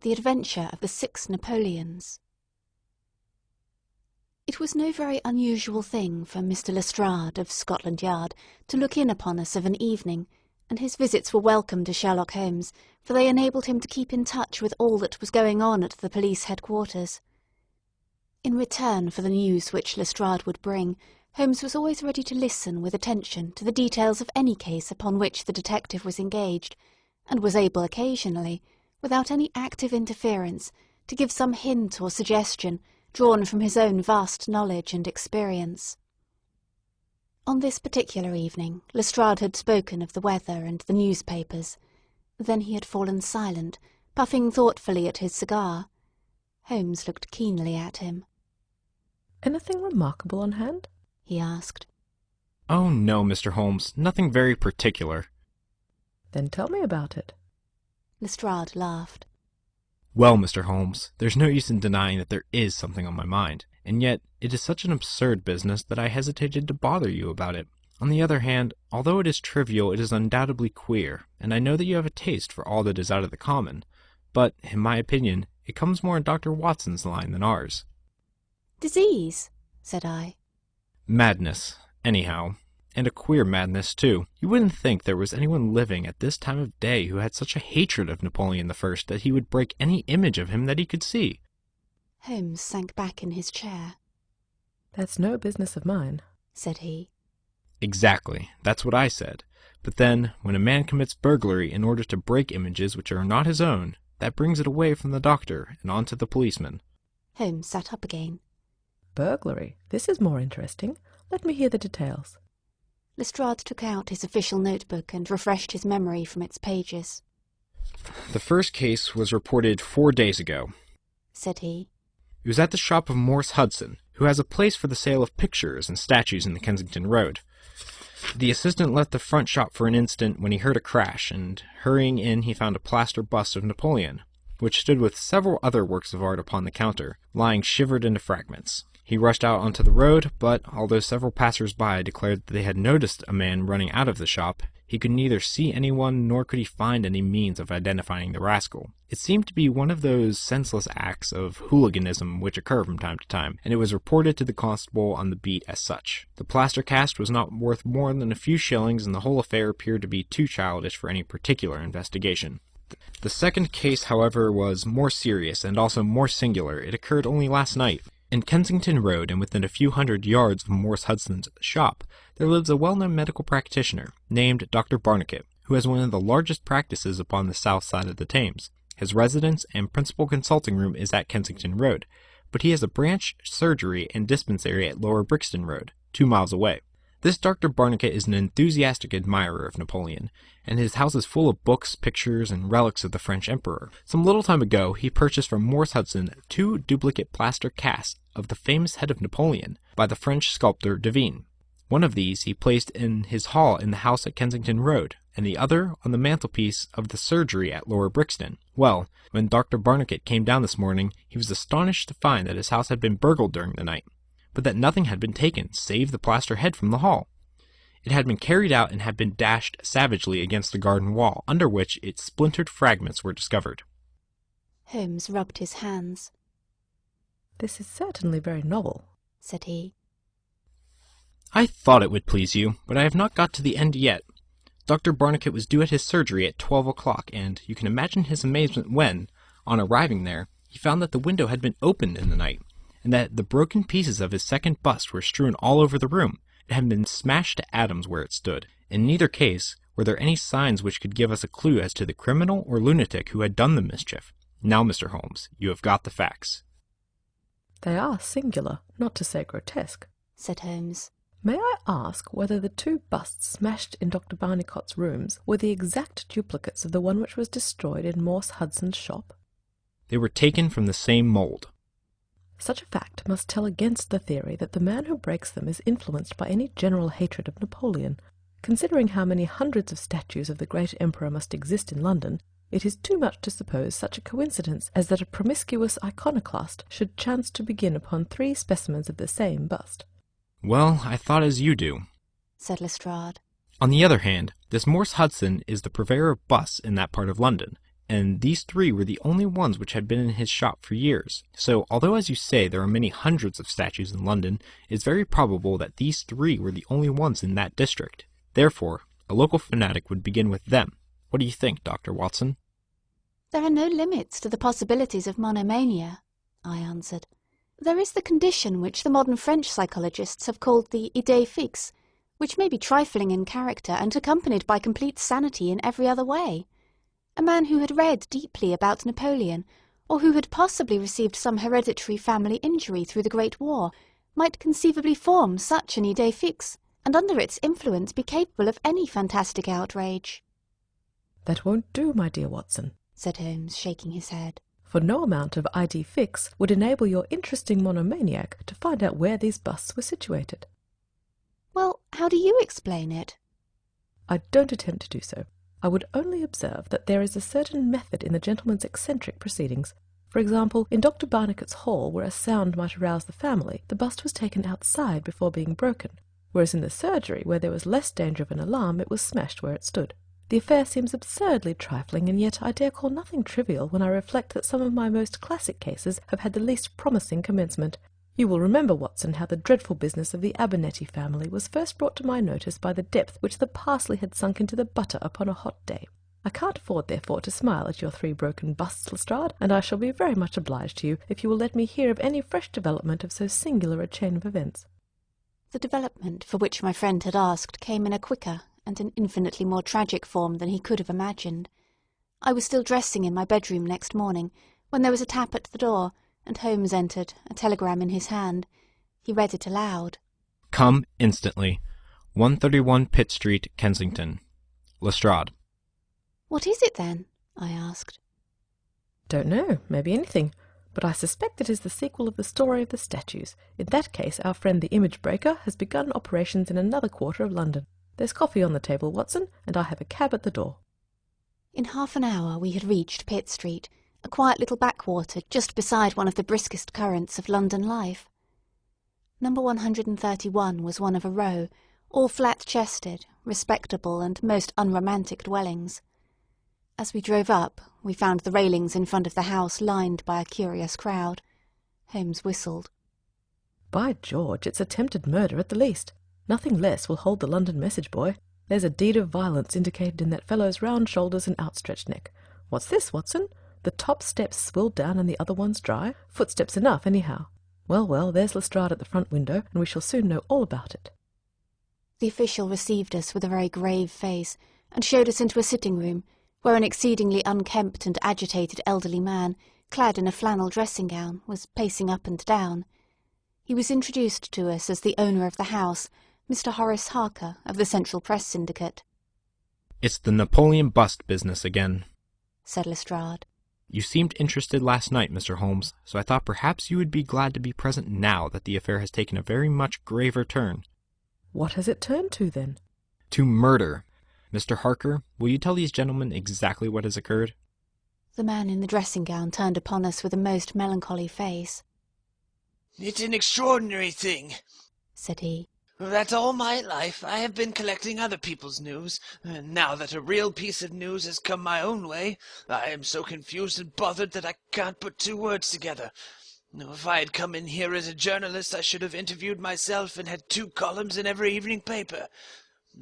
The Adventure of the 6 Napoleons. It was no very unusual thing for Mr. Lestrade of Scotland Yard to look in upon us of an evening, and his visits were welcome to Sherlock Holmes, for they enabled him to keep in touch with all that was going on at the police headquarters. In return for the news which Lestrade would bring, Holmes was always ready to listen with attention to the details of any case upon which the detective was engaged, and was able occasionally, without any active interference, to give some hint or suggestion drawn from his own vast knowledge and experience. On this particular evening Lestrade had spoken of the weather and the newspapers. Then he had fallen silent, puffing thoughtfully at his cigar. Holmes looked keenly at him. "Anything remarkable on hand?" he asked. "Oh, no, Mr. Holmes, nothing very particular." "Then tell me about it." Lestrade laughed. "Well, Mr. Holmes, there's no use in denying that there is something on my mind, and yet it is such an absurd business that I hesitated to bother you about it. On the other hand, although it is trivial, it is undoubtedly queer, and I know that you have a taste for all that is out of the common, but, in my opinion, it comes more in Dr. Watson's line than ours." "Disease," said I. "Madness, anyhow. And a queer madness, too. You wouldn't think there was anyone living at this time of day who had such a hatred of Napoleon I that he would break any image of him that he could see." Holmes sank back in his chair. "That's no business of mine," said he. "Exactly, that's what I said. But then, when a man commits burglary in order to break images which are not his own, that brings it away from the doctor and on to the policeman." Holmes sat up again. "Burglary. This is more interesting. Let me hear the details." Lestrade took out his official notebook and refreshed his memory from its pages. "The first case was reported 4 days ago," said he. "It was at the shop of Morse Hudson, who has a place for the sale of pictures and statues in the Kensington Road. The assistant left the front shop for an instant when he heard a crash, and hurrying in he found a plaster bust of Napoleon, which stood with several other works of art upon the counter, lying shivered into fragments. He rushed out onto the road, but although several passers-by declared that they had noticed a man running out of the shop, he could neither see anyone nor could he find any means of identifying the rascal. It seemed to be one of those senseless acts of hooliganism which occur from time to time, and it was reported to the constable on the beat as such. The plaster cast was not worth more than a few shillings, and the whole affair appeared to be too childish for any particular investigation. The second case, however, was more serious and also more singular. It occurred only last night. In Kensington Road, and within a few hundred yards of Morse Hudson's shop, there lives a well-known medical practitioner named Dr. Barnicot, who has one of the largest practices upon the south side of the Thames. His residence and principal consulting room is at Kensington Road, but he has a branch surgery and dispensary at Lower Brixton Road, 2 miles away. This Dr. Barnicot is an enthusiastic admirer of Napoleon, and his house is full of books, pictures, and relics of the French Emperor. Some little time ago, he purchased from Morse Hudson 2 duplicate plaster casts of the famous head of Napoleon by the French sculptor Devine. One of these he placed in his hall in the house at Kensington Road, and the other on the mantelpiece of the surgery at Lower Brixton. Well, when Dr. Barnicot came down this morning, he was astonished to find that his house had been burgled during the night, but that nothing had been taken save the plaster head from the hall. It had been carried out and had been dashed savagely against the garden wall, under which its splintered fragments were discovered." Holmes rubbed his hands. "This is certainly very novel," said he. "I thought it would please you, but I have not got to the end yet. Dr. Barnicot was due at his surgery at 12 o'clock, and you can imagine his amazement when, on arriving there, he found that the window had been opened in the night, and that the broken pieces of his second bust were strewn all over the room. It had been smashed to atoms where it stood. In neither case were there any signs which could give us a clue as to the criminal or lunatic who had done the mischief. Now, Mr. Holmes, you have got the facts." "They are singular, not to say grotesque," said Holmes. "May I ask whether the 2 busts smashed in Dr. Barnicot's rooms were the exact duplicates of the one which was destroyed in Morse Hudson's shop?" "They were taken from the same mold." "Such a fact must tell against the theory that the man who breaks them is influenced by any general hatred of Napoleon. Considering how many hundreds of statues of the great emperor must exist in London, it is too much to suppose such a coincidence as that a promiscuous iconoclast should chance to begin upon 3 specimens of the same bust." "Well, I thought as you do," said Lestrade. "On the other hand, this Morse Hudson is the purveyor of busts in that part of London, and these 3 were the only ones which had been in his shop for years. So, although as you say there are many hundreds of statues in London, it is very probable that these 3 were the only ones in that district. Therefore, a local fanatic would begin with them. What do you think, Dr. Watson? There are no limits to the possibilities of monomania, I answered. There is the condition which the modern French psychologists have called the idée fixe, which may be trifling in character and accompanied by complete sanity in every other way. A man who had read deeply about Napoleon, or who had possibly received some hereditary family injury through the Great War, might conceivably form such an idée fixe, and under its influence be capable of any fantastic outrage. "That won't do, my dear Watson," said Holmes, shaking his head. "For no amount of idée fixe would enable your interesting monomaniac to find out where these busts were situated." "Well, how do you explain it?" "I don't attempt to do so. I would only observe that there is a certain method in the gentleman's eccentric proceedings. For example, in Dr. Barnicot's hall, where a sound might arouse the family, the bust was taken outside before being broken, whereas in the surgery, where there was less danger of an alarm, it was smashed where it stood. The affair seems absurdly trifling, and yet I dare call nothing trivial when I reflect that some of my most classic cases have had the least promising commencement. You will remember, Watson, how the dreadful business of the Abernethy family was first brought to my notice by the depth which the parsley had sunk into the butter upon a hot day. I can't afford, therefore, to smile at your 3 broken busts, Lestrade, and I shall be very much obliged to you if you will let me hear of any fresh development of so singular a chain of events." The development for which my friend had asked came in a quicker and an infinitely more tragic form than he could have imagined. I was still dressing in my bedroom next morning, when there was a tap at the door, and Holmes entered, a telegram in his hand. He read it aloud. "Come instantly. 131 Pitt Street, Kensington. Lestrade." "What is it, then?" I asked. "Don't know. Maybe anything. But I suspect it is the sequel of the story of the statues. In that case, our friend the image-breaker has begun operations in another quarter of London. There's coffee on the table, Watson, and I have a cab at the door." In half an hour we had reached Pitt Street, a quiet little backwater just beside one of the briskest currents of London life. Number 131 was one of a row, all flat-chested, respectable, and most unromantic dwellings. As we drove up, we found the railings in front of the house lined by a curious crowd. Holmes whistled. "By George, it's attempted murder at the least. Nothing less will hold the London message boy. There's a deed of violence indicated in that fellow's round shoulders and outstretched neck. What's this, Watson? The top steps swilled down and the other ones dry? Footsteps enough, anyhow. Well, well, there's Lestrade at the front window, and we shall soon know all about it." The official received us with a very grave face, and showed us into a sitting-room, where an exceedingly unkempt and agitated elderly man, clad in a flannel dressing-gown, was pacing up and down. He was introduced to us as the owner of the house, Mr. Horace Harker, of the Central Press Syndicate. "It's the Napoleon bust business again," said Lestrade. "You seemed interested last night, Mr. Holmes, so I thought perhaps you would be glad to be present now that the affair has taken a very much graver turn." "What has it turned to, then?" "To murder. Mr. Harker, will you tell these gentlemen exactly what has occurred?" The man in the dressing-gown turned upon us with a most melancholy face. "It's an extraordinary thing," said he. "That all my life I have been collecting other people's news, and now that a real piece of news has come my own way, I am so confused and bothered that I can't put 2 words together. If I had come in here as a journalist, I should have interviewed myself and had 2 columns in every evening paper.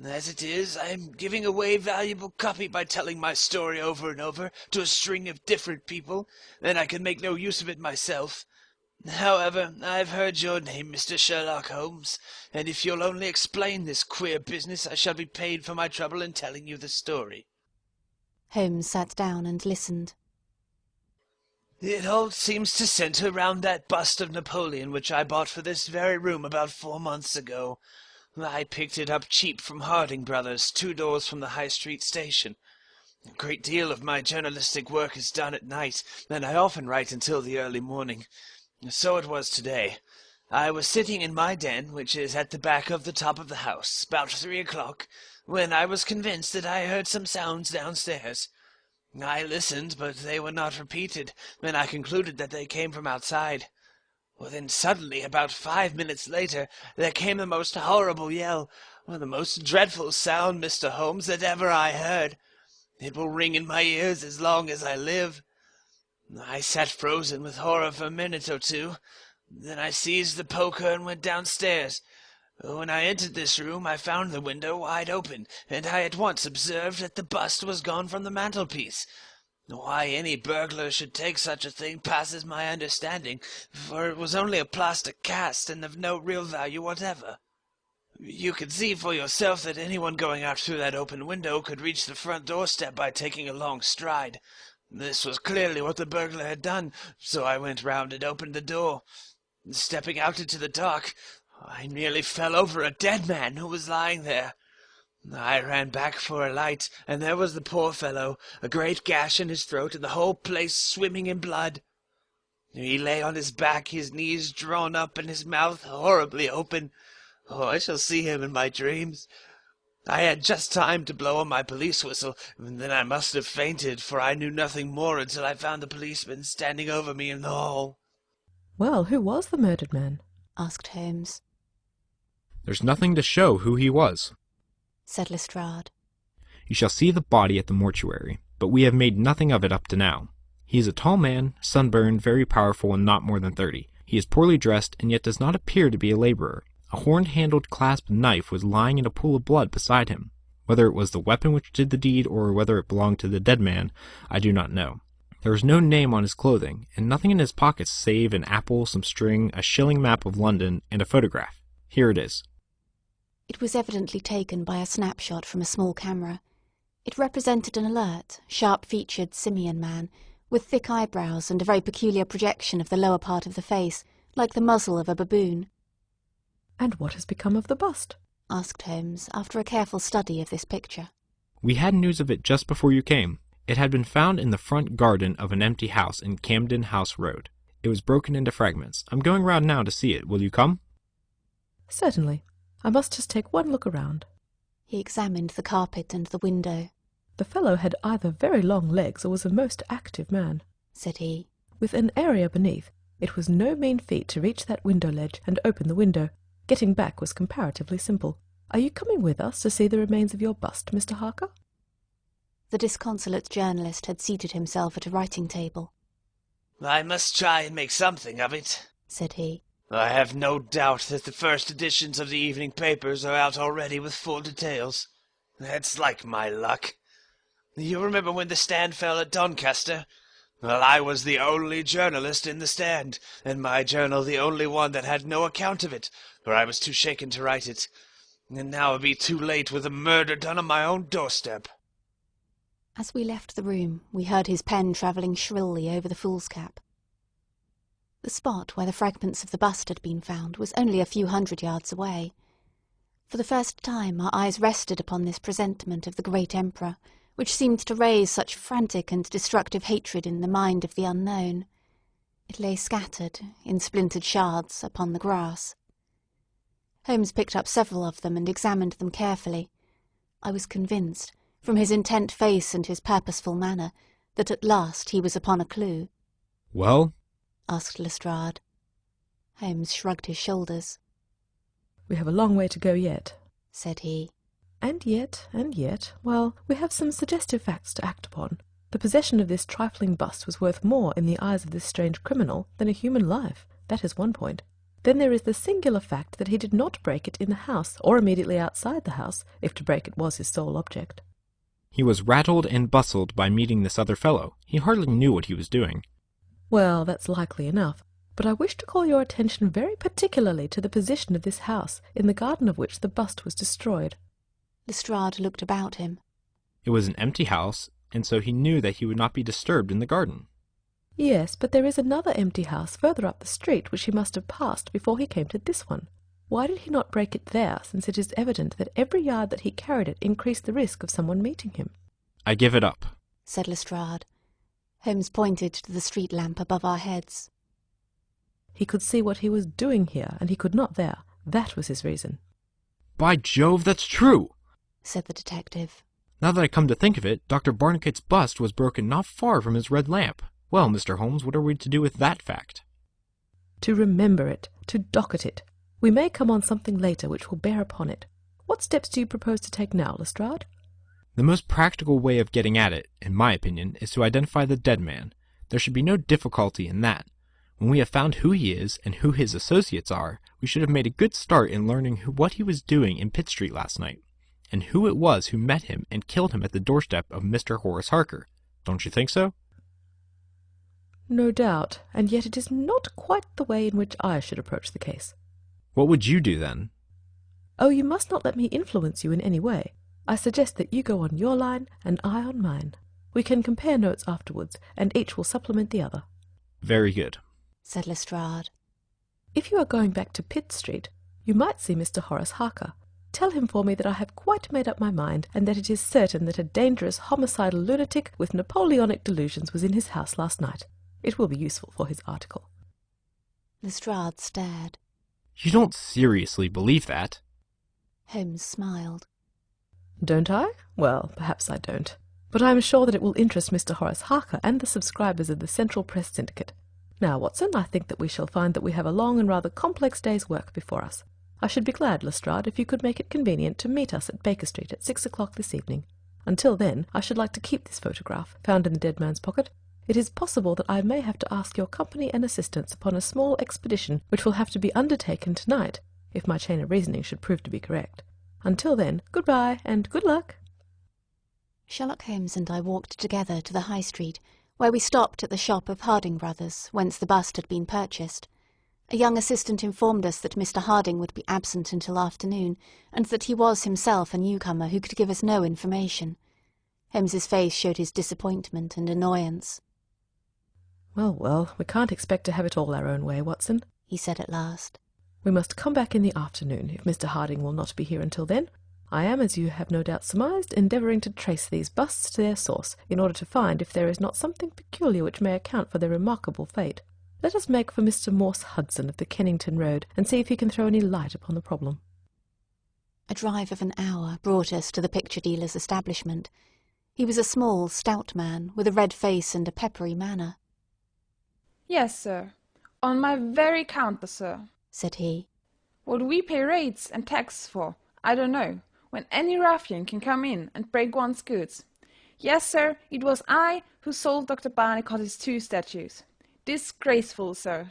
As it is, I am giving away valuable copy by telling my story over and over to a string of different people, and I can make no use of it myself. However, I've heard your name, Mr. Sherlock Holmes, and if you'll only explain this queer business, I shall be paid for my trouble in telling you the story." Holmes sat down and listened. "It all seems to centre round that bust of Napoleon which I bought for this very room about 4 months ago. I picked it up cheap from Harding Brothers, 2 doors from the High Street station. A great deal of my journalistic work is done at night, and I often write until the early morning. So it was today. I was sitting in my den, which is at the back of the top of the house, about 3 o'clock, when I was convinced that I heard some sounds downstairs. I listened, but they were not repeated, and I concluded that they came from outside. Well, then suddenly, about 5 minutes later, there came the most horrible yell, or the most dreadful sound, Mr. Holmes, that ever I heard. It will ring in my ears as long as I live. I sat frozen with horror for a minute or two. Then I seized the poker and went downstairs. When I entered this room, I found the window wide open, and I at once observed that the bust was gone from the mantelpiece. Why any burglar should take such a thing passes my understanding, for it was only a plaster cast and of no real value whatever. You can see for yourself that anyone going out through that open window could reach the front doorstep by taking a long stride. This was clearly what the burglar had done, so I went round and opened the door. Stepping out into the dark, I nearly fell over a dead man who was lying there. I ran back for a light, and there was the poor fellow, a great gash in his throat, and the whole place swimming in blood. He lay on his back, his knees drawn up, and his mouth horribly open. Oh, I shall see him in my dreams. I had just time to blow on my police whistle, and then I must have fainted, for I knew nothing more until I found the policeman standing over me in the hall. Well, who was the murdered man? Asked Holmes. There's nothing to show who he was, said Lestrade. You shall see the body at the mortuary, but we have made nothing of it up to now. He is a tall man, sunburned, very powerful, and not more than 30. He is poorly dressed, and yet does not appear to be a laborer. A horn-handled clasp knife was lying in a pool of blood beside him. Whether it was the weapon which did the deed, or whether it belonged to the dead man, I do not know. There was no name on his clothing, and nothing in his pockets save an apple, some string, a shilling map of London, and a photograph. Here it is. It was evidently taken by a snapshot from a small camera. It represented an alert, sharp-featured simian man, with thick eyebrows and a very peculiar projection of the lower part of the face, like the muzzle of a baboon. And what has become of the bust? Asked Holmes, after a careful study of this picture. We had news of it just before you came. It had been found in the front garden of an empty house in Camden House Road. It was broken into fragments. I'm going round now to see it. Will you come? Certainly. I must just take one look around. He examined the carpet and the window. The fellow had either very long legs or was a most active man, said he. With an area beneath, it was no mean feat to reach that window ledge and open the window. Getting back was comparatively simple. Are you coming with us to see the remains of your bust, Mr. Harker? The disconsolate journalist had seated himself at a writing table. I must try and make something of it, said he. I have no doubt that the first editions of the evening papers are out already with full details. That's like my luck. You remember when the Stand fell at Doncaster? Well, I was the only journalist in the Stand, and my journal the only one that had no account of it, for I was too shaken to write it. And now it'll be too late with a murder done on my own doorstep. As we left the room, we heard his pen travelling shrilly over the foolscap. The spot where the fragments of the bust had been found was only a few 100 yards away. For the first time our eyes rested upon this presentment of the great emperor, which seemed to raise such frantic and destructive hatred in the mind of the unknown. It lay scattered, in splintered shards, upon the grass. Holmes picked up several of them and examined them carefully. I was convinced, from his intent face and his purposeful manner, that at last he was upon a clue. Well? Asked Lestrade. Holmes shrugged his shoulders. We have a long way to go yet, said he. And yet, well, we have some suggestive facts to act upon. The possession of this trifling bust was worth more in the eyes of this strange criminal than a human life. That is one point. Then there is the singular fact that he did not break it in the house, or immediately outside the house, if to break it was his sole object. He was rattled and bustled by meeting this other fellow. He hardly knew what he was doing. Well, that's likely enough, but I wish to call your attention very particularly to the position of this house, in the garden of which the bust was destroyed. Lestrade looked about him. It was an empty house, and so he knew that he would not be disturbed in the garden. Yes, but there is another empty house further up the street which he must have passed before he came to this one. Why did he not break it there, since it is evident that every yard that he carried it increased the risk of someone meeting him? I give it up, said Lestrade. Holmes pointed to the street lamp above our heads. He could see what he was doing here, and he could not there. That was his reason. By Jove, that's true, said the detective. Now that I come to think of it, Dr. Barnicott's bust was broken not far from his red lamp. Well, Mr. Holmes, what are we to do with that fact? To remember it, to docket it. We may come on something later which will bear upon it. What steps do you propose to take now, Lestrade? The most practical way of getting at it, in my opinion, is to identify the dead man. There should be no difficulty in that. When we have found who he is and who his associates are, we should have made a good start in learning what he was doing in Pitt Street last night, and who it was who met him and killed him at the doorstep of Mr. Horace Harker. Don't you think so? No doubt, and yet it is not quite the way in which I should approach the case. What would you do then? Oh, you must not let me influence you in any way. I suggest that you go on your line and I on mine. We can compare notes afterwards, and each will supplement the other. Very good, said Lestrade. If you are going back to Pitt Street, you might see Mr. Horace Harker. Tell him for me that I have quite made up my mind, and that it is certain that a dangerous homicidal lunatic with Napoleonic delusions was in his house last night. It will be useful for his article. Lestrade stared. You don't seriously believe that? Holmes smiled. Don't I? Well, perhaps I don't. But I am sure that it will interest Mr. Horace Harker and the subscribers of the Central Press Syndicate. Now, Watson, I think that we shall find that we have a long and rather complex day's work before us. I should be glad, Lestrade, if you could make it convenient to meet us at Baker Street at 6 o'clock this evening. Until then, I should like to keep this photograph, found in the dead man's pocket. It is possible that I may have to ask your company and assistance upon a small expedition which will have to be undertaken tonight, if my chain of reasoning should prove to be correct. Until then, good-bye, and good luck. Sherlock Holmes and I walked together to the High Street, where we stopped at the shop of Harding Brothers, whence the bust had been purchased. A young assistant informed us that Mr. Harding would be absent until afternoon, and that he was himself a newcomer who could give us no information. Holmes's face showed his disappointment and annoyance. Well, well, we can't expect to have it all our own way, Watson, he said at last. We must come back in the afternoon, if Mr. Harding will not be here until then. I am, as you have no doubt surmised, endeavouring to trace these busts to their source, in order to find if there is not something peculiar which may account for their remarkable fate. Let us make for Mr. Morse Hudson of the Kennington Road, and see if he can throw any light upon the problem. A drive of an hour brought us to the picture dealer's establishment. He was a small, stout man, with a red face and a peppery manner. "Yes, sir. On my very counter, sir," said he. "What we pay rates and taxes for, I don't know, when any ruffian can come in and break one's goods. Yes, sir, it was I who sold Dr. Barnicot his 2 statues. Disgraceful, sir.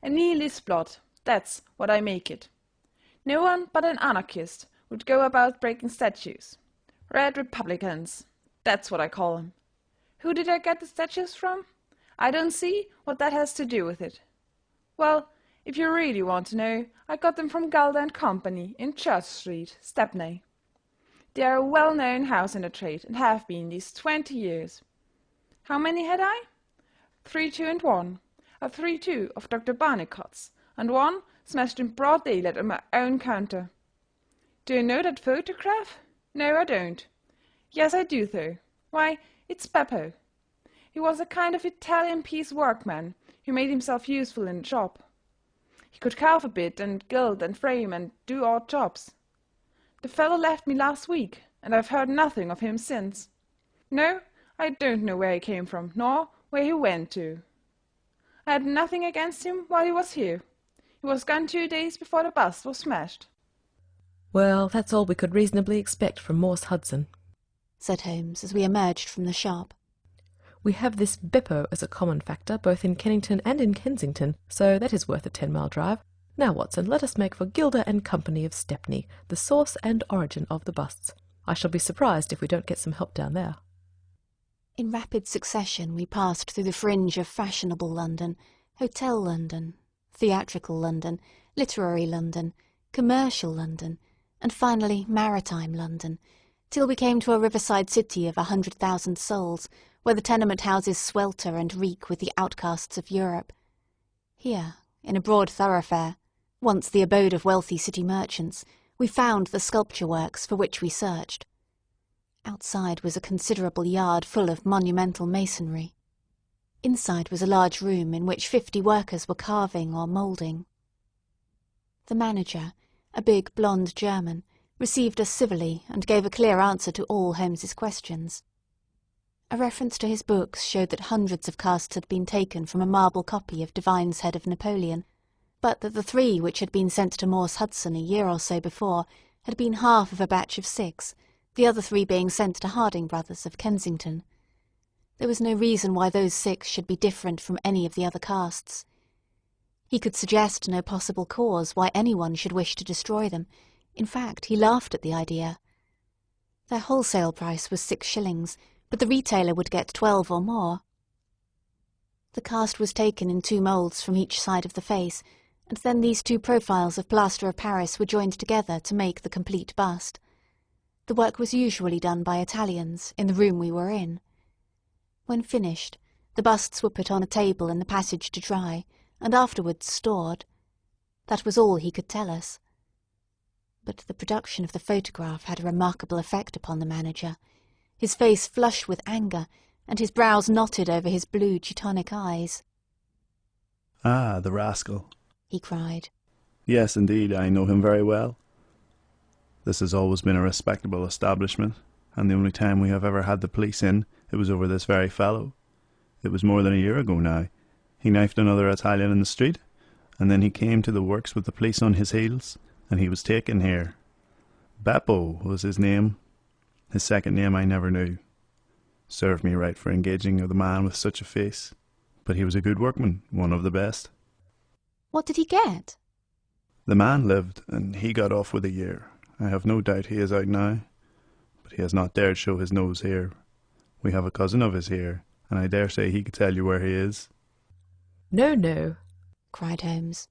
A nihilist plot, that's what I make it. No one but an anarchist would go about breaking statues. Red Republicans, that's what I call 'em. Who did I get the statues from? I don't see what that has to do with it. Well, if you really want to know, I got them from Galder & Company in Church Street, Stepney. They are a well-known house in the trade, and have been these 20 years. How many had I? 3, 2, and 1. A 3, 2 of Dr. Barnicot's, and 1 smashed in broad daylight on my own counter. Do you know that photograph? No, I don't. Yes, I do, though. Why, it's Beppo. He was a kind of Italian piece workman who made himself useful in the shop. He could carve a bit, and gild and frame, and do odd jobs. The fellow left me last week, and I've heard nothing of him since. No, I don't know where he came from, nor where he went to. I had nothing against him while he was here. He was gone 2 days before the bust was smashed." "Well, that's all we could reasonably expect from Morse Hudson," said Holmes as we emerged from the shop. "We have this Beppo as a common factor, both in Kennington and in Kensington, so that is worth a 10-mile drive. Now, Watson, let us make for Gilder and Company of Stepney, the source and origin of the busts. I shall be surprised if we don't get some help down there." In rapid succession we passed through the fringe of fashionable London, hotel London, theatrical London, literary London, commercial London, and finally maritime London, till we came to a riverside city of 100,000 souls, where the tenement houses swelter and reek with the outcasts of Europe. Here, in a broad thoroughfare, once the abode of wealthy city merchants, we found the sculpture works for which we searched. Outside was a considerable yard full of monumental masonry. Inside was a large room in which 50 workers were carving or moulding. The manager, a big blonde German, received us civilly and gave a clear answer to all Holmes's questions. A reference to his books showed that hundreds of casts had been taken from a marble copy of Divine's Head of Napoleon, but that the 3 which had been sent to Morse Hudson a year or so before had been half of a batch of 6, the other 3 being sent to Harding Brothers of Kensington. There was no reason why those 6 should be different from any of the other casts. He could suggest no possible cause why anyone should wish to destroy them. In fact, he laughed at the idea. Their wholesale price was 6 shillings, but the retailer would get 12 or more. The cast was taken in 2 moulds from each side of the face, and then these 2 profiles of plaster of Paris were joined together to make the complete bust. The work was usually done by Italians, in the room we were in. When finished, the busts were put on a table in the passage to dry, and afterwards stored. That was all he could tell us. But the production of the photograph had a remarkable effect upon the manager. His face flushed with anger, and his brows knotted over his blue Teutonic eyes. "Ah, the rascal!" he cried. "Yes, indeed, I know him very well. This has always been a respectable establishment, and the only time we have ever had the police in, it was over this very fellow. It was more than a year ago now. He knifed another Italian in the street, and then he came to the works with the police on his heels, and he was taken here. Beppo was his name. His second name I never knew. Served me right for engaging with a man with such a face. But he was a good workman, one of the best." "What did he get?" "The man lived, and he got off with a year. I have no doubt he is out now, but he has not dared show his nose here. We have a cousin of his here, and I dare say he could tell you where he is." "No, no," cried Holmes.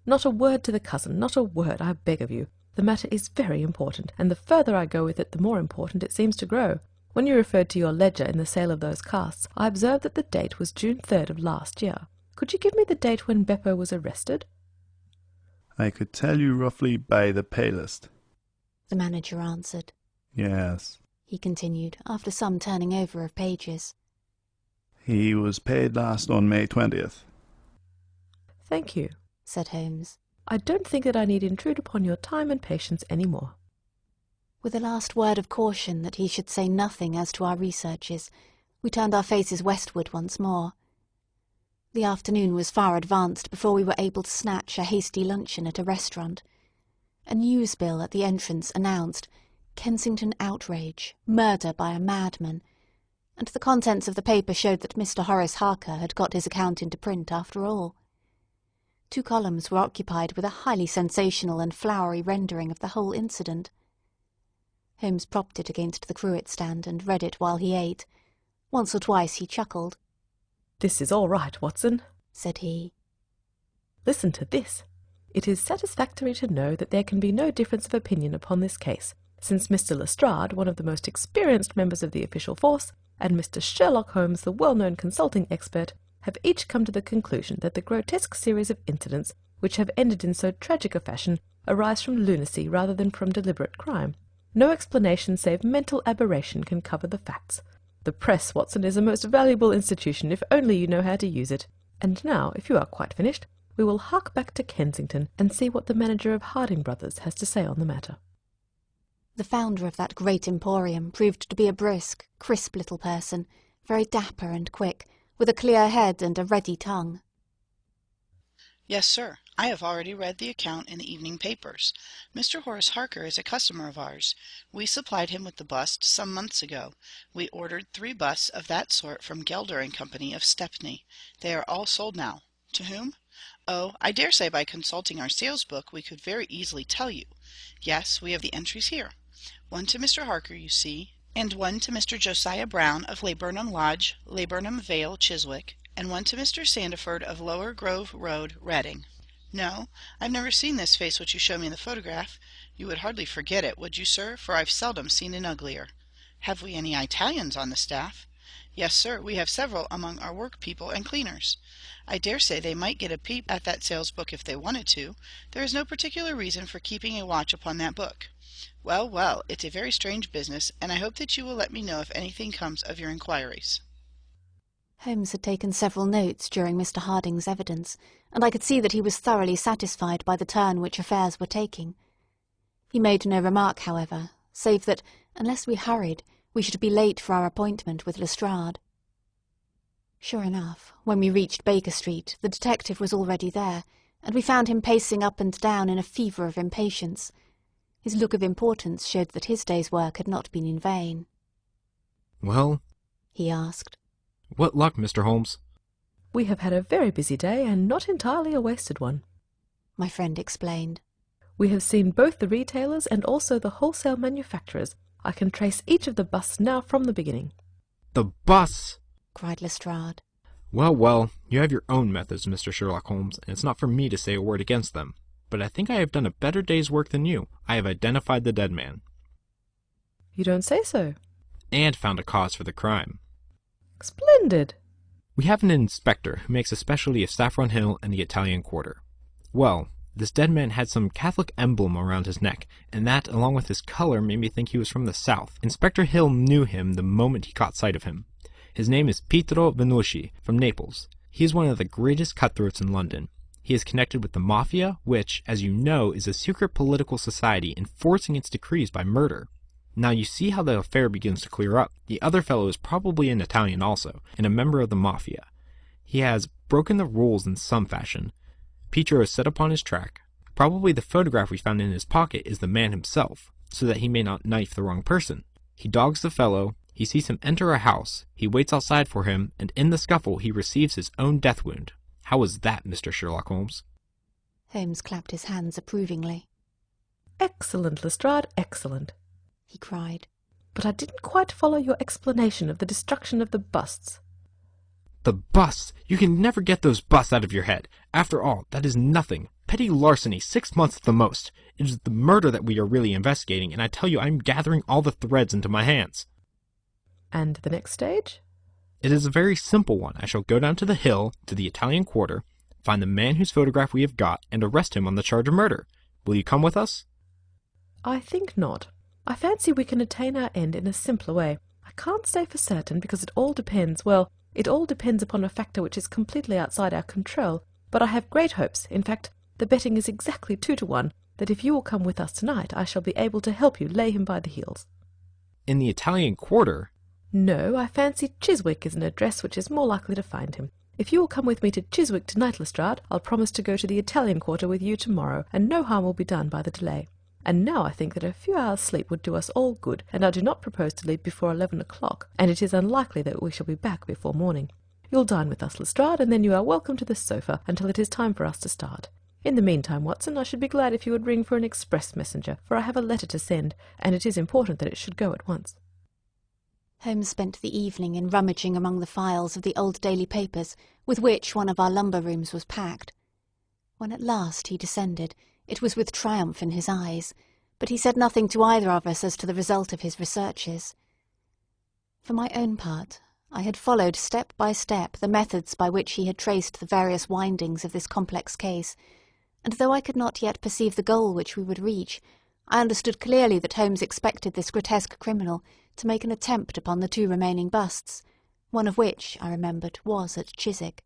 "Not a word to the cousin, not a word, I beg of you. The matter is very important, and the further I go with it, the more important it seems to grow. When you referred to your ledger in the sale of those casts, I observed that the date was June 3rd of last year. Could you give me the date when Beppo was arrested?" "I could tell you roughly by the pay list," the manager answered. "Yes," he continued, after some turning over of pages. "He was paid last on May 20th. "Thank you," said Holmes. "I don't think that I need intrude upon your time and patience any more." With a last word of caution that he should say nothing as to our researches, we turned our faces westward once more. The afternoon was far advanced before we were able to snatch a hasty luncheon at a restaurant. A newsbill at the entrance announced "Kensington Outrage, Murder by a Madman," and the contents of the paper showed that Mr. Horace Harker had got his account into print after all. 2 columns were occupied with a highly sensational and flowery rendering of the whole incident. Holmes propped it against the cruet stand and read it while he ate. Once or twice he chuckled. "This is all right, Watson," said he. "Listen to this. It is satisfactory to know that there can be no difference of opinion upon this case, since Mr. Lestrade, one of the most experienced members of the official force, and Mr. Sherlock Holmes, the well-known consulting expert, have each come to the conclusion that the grotesque series of incidents which have ended in so tragic a fashion arise from lunacy rather than from deliberate crime. No explanation save mental aberration can cover the facts. The press, Watson, is a most valuable institution if only you know how to use it. And now, if you are quite finished, we will hark back to Kensington and see what the manager of Harding Brothers has to say on the matter." The founder of that great emporium proved to be a brisk, crisp little person, very dapper and quick, with a clear head and a ready tongue. "Yes, sir. I have already read the account in the evening papers. Mr. Horace Harker is a customer of ours. We supplied him with the bust some months ago. We ordered 3 busts of that sort from Gelder and Company of Stepney. They are all sold now. To whom? Oh, I dare say by consulting our sales book we could very easily tell you. Yes, we have the entries here. 1 to Mr. Harker, you see, and 1 to Mr. Josiah Brown of Laburnum Lodge, Laburnum Vale, Chiswick, and 1 to Mr. Sandiford of Lower Grove Road, Reading. No, I've never seen this face which you show me in the photograph. You would hardly forget it, would you, sir? For I've seldom seen an uglier. Have we any Italians on the staff? Yes, sir, we have several among our work people and cleaners. I dare say they might get a peep at that sales book if they wanted to. There is no particular reason for keeping a watch upon that book. Well, well, it's a very strange business, and I hope that you will let me know if anything comes of your inquiries." Holmes had taken several notes during Mr. Harding's evidence, and I could see that he was thoroughly satisfied by the turn which affairs were taking. He made no remark, however, save that, unless we hurried, we should be late for our appointment with Lestrade. Sure enough, when we reached Baker Street, the detective was already there, and we found him pacing up and down in a fever of impatience. His look of importance showed that his day's work had not been in vain. "Well," he asked, "what luck, Mr. Holmes?" "We have had a very busy day, and not entirely a wasted one," my friend explained. "We have seen both the retailers and also the wholesale manufacturers. I can trace each of the busts now from the beginning." "The busts!" cried Lestrade. "Well, well, you have your own methods, Mr. Sherlock Holmes, and it's not for me to say a word against them. But I think I have done a better day's work than you. I have identified the dead man." "You don't say so." "And found a cause for the crime." "Splendid!" "We have an inspector who makes a specialty of Saffron Hill and the Italian Quarter. Well, this dead man had some Catholic emblem around his neck, and that, along with his color, made me think he was from the south. Inspector Hill knew him the moment he caught sight of him. His name is Pietro Venucci, from Naples. He is one of the greatest cutthroats in London. He is connected with the Mafia, which, as you know, is a secret political society enforcing its decrees by murder. Now you see how the affair begins to clear up. The other fellow is probably an Italian also, and a member of the Mafia. He has broken the rules in some fashion. Pietro is set upon his track. Probably the photograph we found in his pocket is the man himself, so that he may not knife the wrong person. He dogs the fellow, he sees him enter a house, he waits outside for him, and in the scuffle he receives his own death wound. How was that, Mr. Sherlock Holmes?" Holmes clapped his hands approvingly. "Excellent, Lestrade, excellent," he cried. "But I didn't quite follow your explanation of the destruction of the busts." "The busts! You can never get those busts out of your head. After all, that is nothing. Petty larceny, 6 months at the most. It is the murder that we are really investigating, and I tell you I am gathering all the threads into my hands." "And the next stage?" "It is a very simple one. I shall go down to the hill, to the Italian Quarter, find the man whose photograph we have got, and arrest him on the charge of murder. Will you come with us?" "I think not. I fancy we can attain our end in a simpler way. I can't say for certain, because it all depends upon a factor which is completely outside our control, but I have great hopes. In fact, the betting is exactly 2 to 1, that if you will come with us tonight, I shall be able to help you lay him by the heels." "In the Italian Quarter?" "No, I fancy Chiswick is an address which is more likely to find him. If you will come with me to Chiswick tonight, Lestrade, I'll promise to go to the Italian Quarter with you tomorrow, and no harm will be done by the delay. And now I think that a few hours' sleep would do us all good, and I do not propose to leave before 11 o'clock, and it is unlikely that we shall be back before morning. You'll dine with us, Lestrade, and then you are welcome to the sofa until it is time for us to start. In the meantime, Watson, I should be glad if you would ring for an express messenger, for I have a letter to send, and it is important that it should go at once." Holmes spent the evening in rummaging among the files of the old daily papers with which one of our lumber rooms was packed. When at last he descended, it was with triumph in his eyes, but he said nothing to either of us as to the result of his researches. For my own part, I had followed step by step the methods by which he had traced the various windings of this complex case, and though I could not yet perceive the goal which we would reach, I understood clearly that Holmes expected this grotesque criminal to make an attempt upon the 2 remaining busts, one of which, I remembered, was at Chiswick.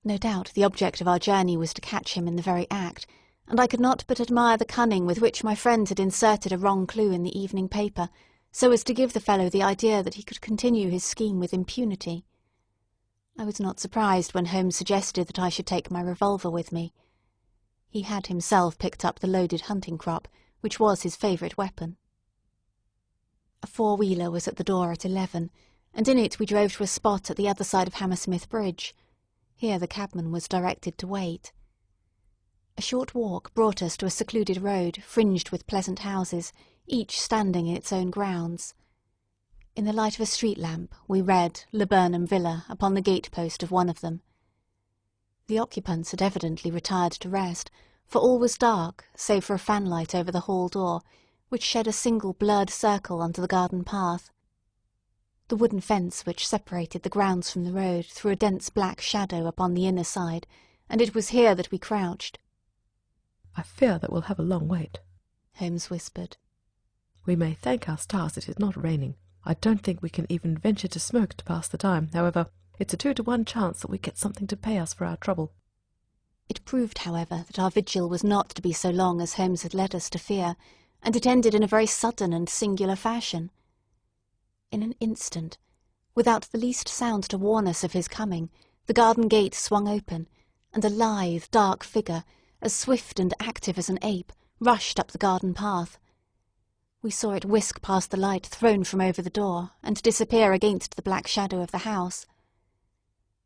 No doubt the object of our journey was to catch him in the very act, and I could not but admire the cunning with which my friend had inserted a wrong clue in the evening paper, so as to give the fellow the idea that he could continue his scheme with impunity. I was not surprised when Holmes suggested that I should take my revolver with me. He had himself picked up the loaded hunting crop, which was his favourite weapon. A 4-wheeler was at the door at 11, and in it we drove to a spot at the other side of Hammersmith Bridge. Here the cabman was directed to wait. A short walk brought us to a secluded road fringed with pleasant houses, each standing in its own grounds. In the light of a street lamp we read Laburnum Villa upon the gate-post of one of them. The occupants had evidently retired to rest, for all was dark, save for a fanlight over the hall door, which shed a single blurred circle onto the garden path. The wooden fence which separated the grounds from the road threw a dense black shadow upon the inner side, and it was here that we crouched. "I fear that we'll have a long wait," Holmes whispered. "We may thank our stars it is not raining. I don't think we can even venture to smoke to pass the time. However, it's a 2 to 1 chance that we get something to pay us for our trouble." It proved, however, that our vigil was not to be so long as Holmes had led us to fear, and it ended in a very sudden and singular fashion. In an instant, without the least sound to warn us of his coming, the garden gate swung open, and a lithe, dark figure, as swift and active as an ape, rushed up the garden path. We saw it whisk past the light thrown from over the door and disappear against the black shadow of the house.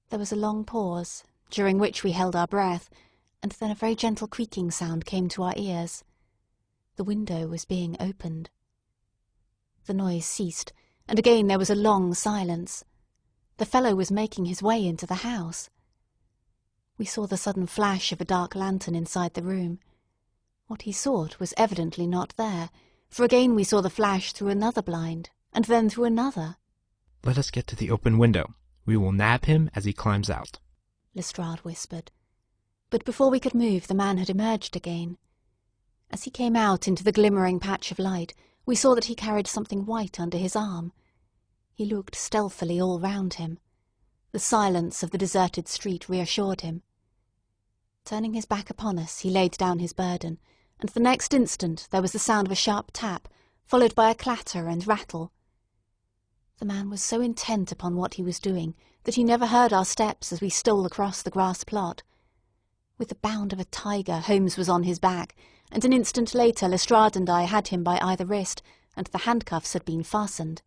There was a long pause, during which we held our breath, and then a very gentle creaking sound came to our ears. The window was being opened. The noise ceased, and again there was a long silence. The fellow was making his way into the house. We saw the sudden flash of a dark lantern inside the room. What he sought was evidently not there, for again we saw the flash through another blind, and then through another. "Let us get to the open window. We will nab him as he climbs out," Lestrade whispered. But before we could move, the man had emerged again. As he came out into the glimmering patch of light, we saw that he carried something white under his arm. He looked stealthily all round him. The silence of the deserted street reassured him. Turning his back upon us, he laid down his burden, and the next instant there was the sound of a sharp tap, followed by a clatter and rattle. The man was so intent upon what he was doing that he never heard our steps as we stole across the grass plot. With the bound of a tiger, Holmes was on his back, and an instant later Lestrade and I had him by either wrist, and the handcuffs had been fastened.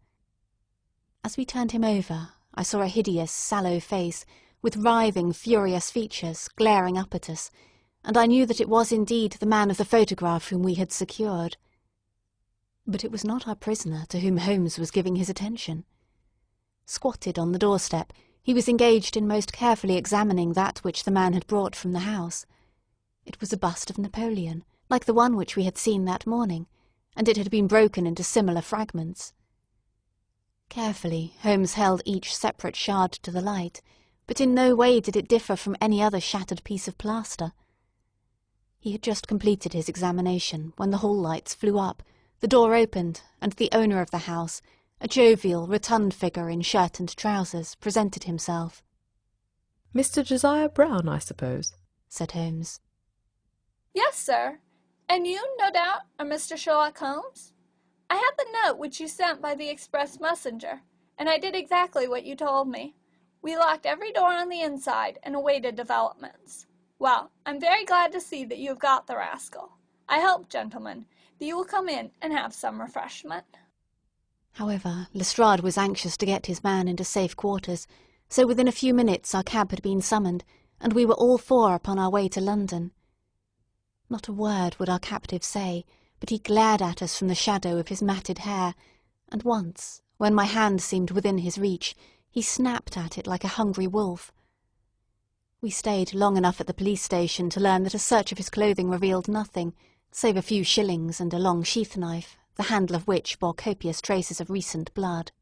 As we turned him over, I saw a hideous, sallow face, with writhing, furious features, glaring up at us, and I knew that it was indeed the man of the photograph whom we had secured. But it was not our prisoner to whom Holmes was giving his attention. Squatted on the doorstep, he was engaged in most carefully examining that which the man had brought from the house. It was a bust of Napoleon, like the one which we had seen that morning, and it had been broken into similar fragments. Carefully, Holmes held each separate shard to the light, but in no way did it differ from any other shattered piece of plaster. He had just completed his examination when the hall lights flew up, the door opened, and the owner of the house, a jovial, rotund figure in shirt and trousers, presented himself. "Mr. Josiah Brown, I suppose?" said Holmes. "Yes, sir. And you, no doubt, are Mr. Sherlock Holmes? I had the note which you sent by the express messenger, and I did exactly what you told me. We locked every door on the inside and awaited developments. Well, I'm very glad to see that you have got the rascal. I hope, gentlemen, that you will come in and have some refreshment." However, Lestrade was anxious to get his man into safe quarters, so within a few minutes our cab had been summoned, and we were all four upon our way to London. Not a word would our captive say, but he glared at us from the shadow of his matted hair, and once, when my hand seemed within his reach, he snapped at it like a hungry wolf. We stayed long enough at the police station to learn that a search of his clothing revealed nothing, save a few shillings and a long sheath knife, the handle of which bore copious traces of recent blood.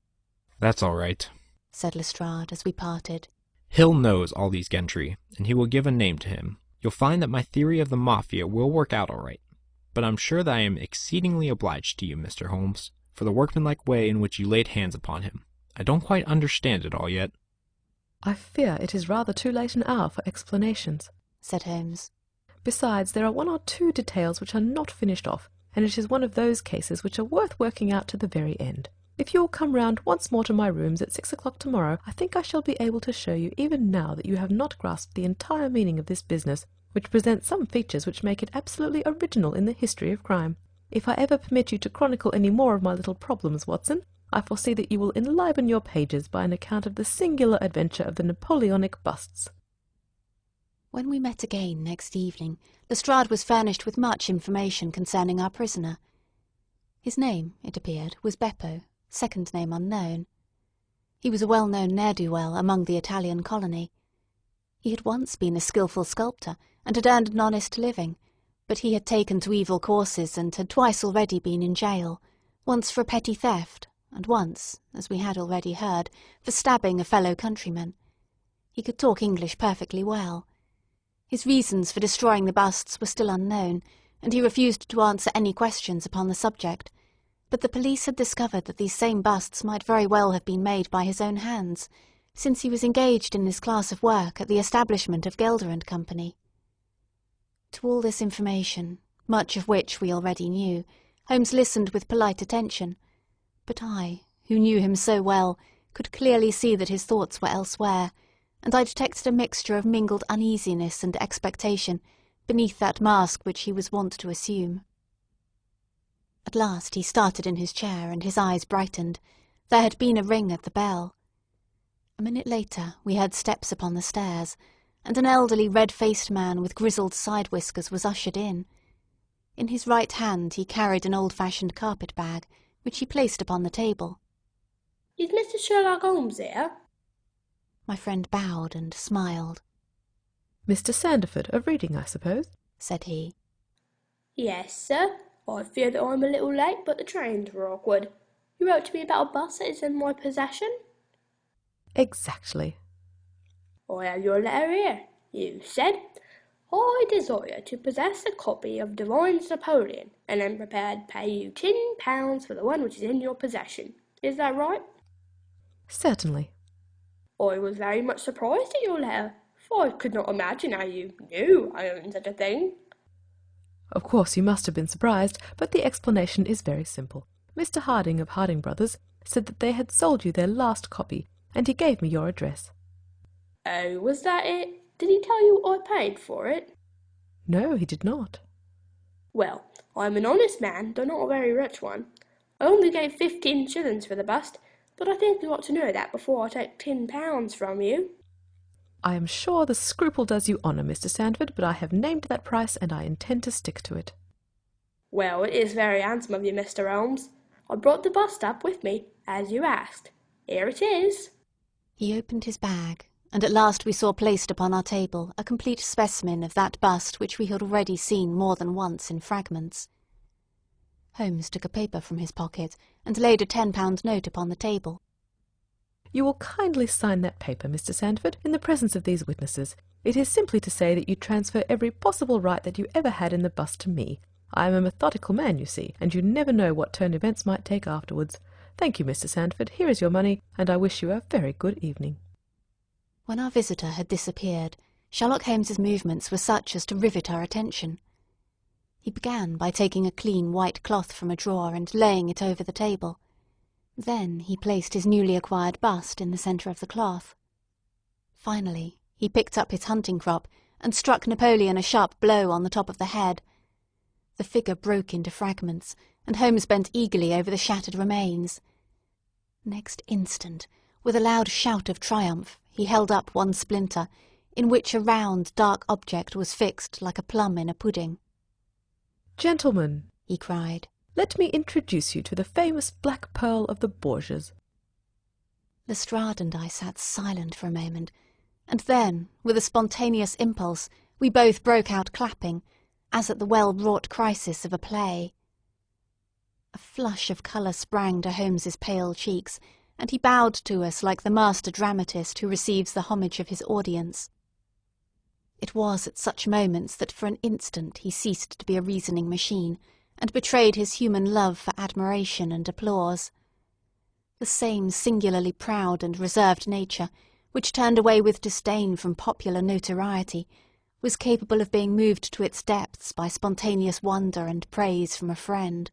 "That's all right," said Lestrade as we parted. "Hill knows all these gentry, and he will give a name to him. You'll find that my theory of the Mafia will work out all right. But I'm sure that I am exceedingly obliged to you, Mr. Holmes, for the workmanlike way in which you laid hands upon him. I don't quite understand it all yet." "I fear it is rather too late an hour for explanations," said Holmes. "Besides, there are one or two details which are not finished off, and it is one of those cases which are worth working out to the very end. If you will come round once more to my rooms at 6 o'clock tomorrow, I think I shall be able to show you even now that you have not grasped the entire meaning of this business, which presents some features which make it absolutely original in the history of crime. If I ever permit you to chronicle any more of my little problems, Watson, I foresee that you will enliven your pages by an account of the singular adventure of the Napoleonic busts." When we met again next evening, Lestrade was furnished with much information concerning our prisoner. His name, it appeared, was Beppo, second name unknown. He was a well-known ne'er-do-well among the Italian colony. He had once been a skilful sculptor, and had earned an honest living, but he had taken to evil courses and had twice already been in jail, once for a petty theft, and once, as we had already heard, for stabbing a fellow countryman. He could talk English perfectly well. His reasons for destroying the busts were still unknown, and he refused to answer any questions upon the subject, but the police had discovered that these same busts might very well have been made by his own hands, since he was engaged in this class of work at the establishment of Gelder and Company. To all this information, much of which we already knew, Holmes listened with polite attention, but I, who knew him so well, could clearly see that his thoughts were elsewhere, and I detected a mixture of mingled uneasiness and expectation beneath that mask which he was wont to assume. At last he started in his chair, and his eyes brightened. There had been a ring at the bell. A minute later we heard steps upon the stairs, and an elderly red-faced man with grizzled side-whiskers was ushered in. In his right hand he carried an old-fashioned carpet-bag, which he placed upon the table. "Is Mr. Sherlock Holmes here?" My friend bowed and smiled. "Mr. Sandford, of reading, I suppose?" said he. "Yes, sir. I fear that I'm a little late, but the trains were awkward. You wrote to me about a bus that is in my possession?" "Exactly." "I have your letter here. You said, 'I desire to possess a copy of Divine's Napoleon, and am prepared to pay you £10 for the one which is in your possession.' Is that right?" "Certainly." "I was very much surprised at your letter, for I could not imagine how you knew I owned such a thing." Of course you must have been surprised, but the explanation is very simple. Mr. Harding of Harding Brothers said that they had sold you their last copy, and he gave me your address. "Oh, was that it? Did he tell you I paid for it?" "No, he did not." "Well, I'm an honest man, though not a very rich one. I only gave 15 shillings for the bust, but I think you ought to know that before I take £10 from you." "I am sure the scruple does you honour, Mr. Sandford, but I have named that price, and I intend to stick to it." "Well, it is very handsome of you, Mr. Holmes. I brought the bust up with me, as you asked. Here it is." He opened his bag, and at last we saw placed upon our table a complete specimen of that bust which we had already seen more than once in fragments. Holmes took a paper from his pocket and laid a £10 note upon the table. "You will kindly sign that paper, Mr. Sandford, in the presence of these witnesses. It is simply to say that you transfer every possible right that you ever had in the bust to me. I am a methodical man, you see, and you never know what turn events might take afterwards. Thank you, Mr. Sandford. Here is your money, and I wish you a very good evening." When our visitor had disappeared, Sherlock Holmes's movements were such as to rivet our attention. He began by taking a clean white cloth from a drawer and laying it over the table. Then he placed his newly acquired bust in the centre of the cloth. Finally, he picked up his hunting crop and struck Napoleon a sharp blow on the top of the head. The figure broke into fragments, and Holmes bent eagerly over the shattered remains. Next instant, with a loud shout of triumph, he held up one splinter, in which a round, dark object was fixed like a plum in a pudding. "Gentlemen," he cried, "let me introduce you to the famous Black Pearl of the Borgias." Lestrade and I sat silent for a moment, and then, with a spontaneous impulse, we both broke out clapping, as at the well-wrought crisis of a play. A flush of colour sprang to Holmes's pale cheeks, and he bowed to us like the master dramatist who receives the homage of his audience. It was at such moments that for an instant he ceased to be a reasoning machine, and betrayed his human love for admiration and applause. The same singularly proud and reserved nature, which turned away with disdain from popular notoriety, was capable of being moved to its depths by spontaneous wonder and praise from a friend.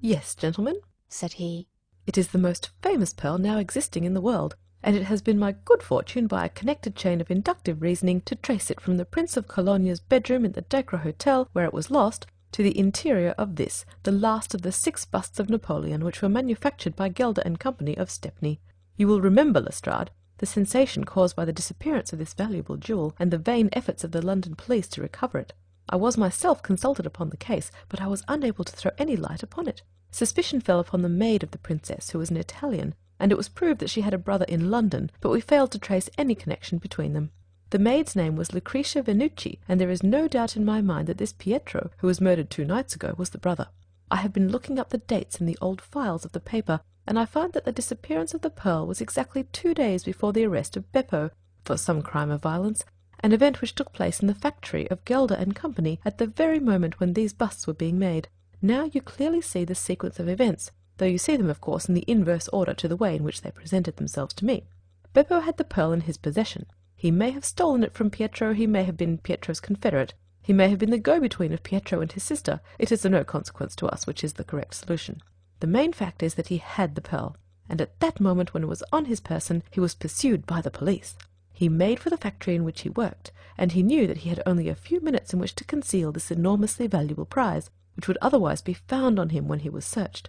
"Yes, gentlemen," said he, "it is the most famous pearl now existing in the world, and it has been my good fortune by a connected chain of inductive reasoning to trace it from the Prince of Cologne's bedroom in the Dacre Hotel, where it was lost, to the interior of this, the last of the 6 busts of Napoleon which were manufactured by Gelder and Company of Stepney. You will remember, Lestrade, the sensation caused by the disappearance of this valuable jewel, and the vain efforts of the London police to recover it. I was myself consulted upon the case, but I was unable to throw any light upon it. Suspicion fell upon the maid of the princess, who was an Italian, and it was proved that she had a brother in London, but we failed to trace any connection between them. The maid's name was Lucretia Venucci, and there is no doubt in my mind that this Pietro, who was murdered 2 nights ago, was the brother. I have been looking up the dates in the old files of the paper, and I find that the disappearance of the pearl was exactly 2 days before the arrest of Beppo for some crime of violence, an event which took place in the factory of Gelder and Company at the very moment when these busts were being made. Now you clearly see the sequence of events, though you see them, of course, in the inverse order to the way in which they presented themselves to me. Beppo had the pearl in his possession. He may have stolen it from Pietro, he may have been Pietro's confederate, he may have been the go-between of Pietro and his sister. It is of no consequence to us which is the correct solution. The main fact is that he had the pearl, and at that moment when it was on his person he was pursued by the police. He made for the factory in which he worked, and he knew that he had only a few minutes in which to conceal this enormously valuable prize. which would otherwise be found on him when he was searched.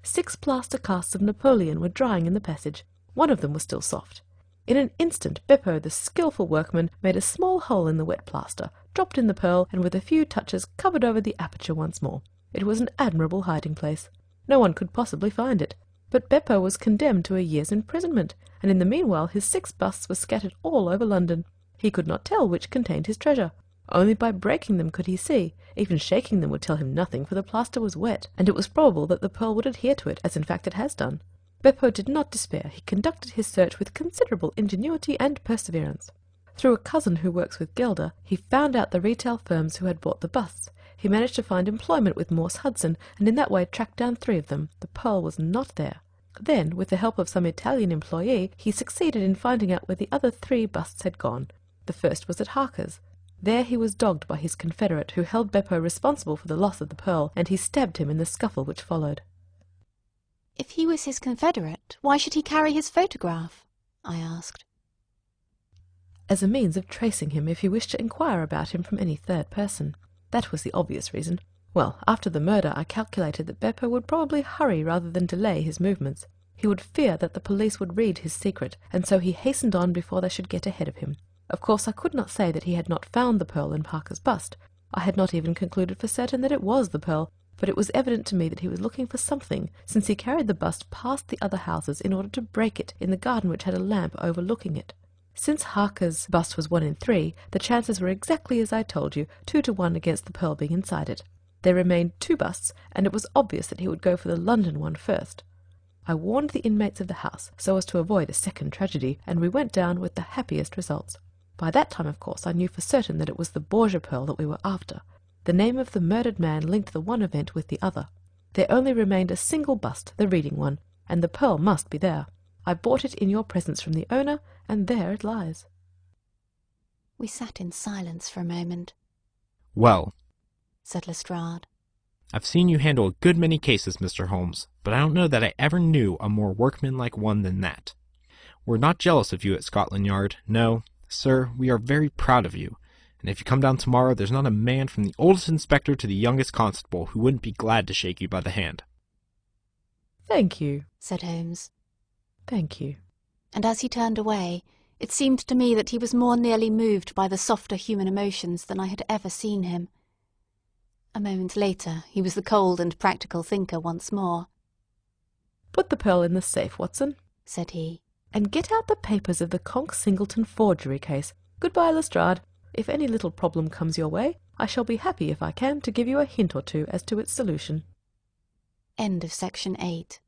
6 plaster casts of Napoleon were drying in the passage. One of them was still soft. In an instant Beppo, the skilful workman, made a small hole in the wet plaster, dropped in the pearl, and with a few touches covered over the aperture once more. It was an admirable hiding-place. No one could possibly find it. But Beppo was condemned to a year's imprisonment, and in the meanwhile his 6 busts were scattered all over London. He could not tell which contained his treasure. Only by breaking them could he see. Even shaking them would tell him nothing, for the plaster was wet, and it was probable that the pearl would adhere to it, as in fact it has done. Beppo did not despair. He conducted his search with considerable ingenuity and perseverance. Through a cousin who works with Gelder, he found out the retail firms who had bought the busts. He managed to find employment with Morse-Hudson, and in that way tracked down 3 of them. The pearl was not there. Then, with the help of some Italian employee, he succeeded in finding out where the other 3 busts had gone. The first was at Harker's. There he was dogged by his confederate, who held Beppo responsible for the loss of the pearl, and he stabbed him in the scuffle which followed. If he was his confederate, why should he carry his photograph? I asked. As a means of tracing him if he wished to inquire about him from any third person. That was the obvious reason. Well, after the murder I calculated that Beppo would probably hurry rather than delay his movements. He would fear that the police would read his secret, and so he hastened on before they should get ahead of him. Of course I could not say that he had not found the pearl in Parker's bust. I had not even concluded for certain that it was the pearl, but it was evident to me that he was looking for something, since he carried the bust past the other houses in order to break it in the garden which had a lamp overlooking it. Since Harker's bust was 1 in 3, the chances were exactly as I told you, 2 to 1 against the pearl being inside it. There remained 2 busts, and it was obvious that he would go for the London one first. I warned the inmates of the house, so as to avoid a second tragedy, and we went down with the happiest results. By that time, of course, I knew for certain that it was the Borgia pearl that we were after. The name of the murdered man linked the one event with the other. There only remained a single bust, the reading one, and the pearl must be there. I bought it in your presence from the owner, and there it lies. We sat in silence for a moment. Well, said Lestrade. I've seen you handle a good many cases, Mr. Holmes, but I don't know that I ever knew a more workmanlike one than that. We're not jealous of you at Scotland Yard. No, sir, we are very proud of you. And if you come down tomorrow, there's not a man from the oldest inspector to the youngest constable who wouldn't be glad to shake you by the hand. Thank you, said Holmes. Thank you. And as he turned away, it seemed to me that he was more nearly moved by the softer human emotions than I had ever seen him. A moment later, he was the cold and practical thinker once more. Put the pearl in the safe, Watson, said he, and get out the papers of the Conk-Singleton forgery case. Goodbye, Lestrade. If any little problem comes your way, I shall be happy if I can to give you a hint or two as to its solution. End of section 8.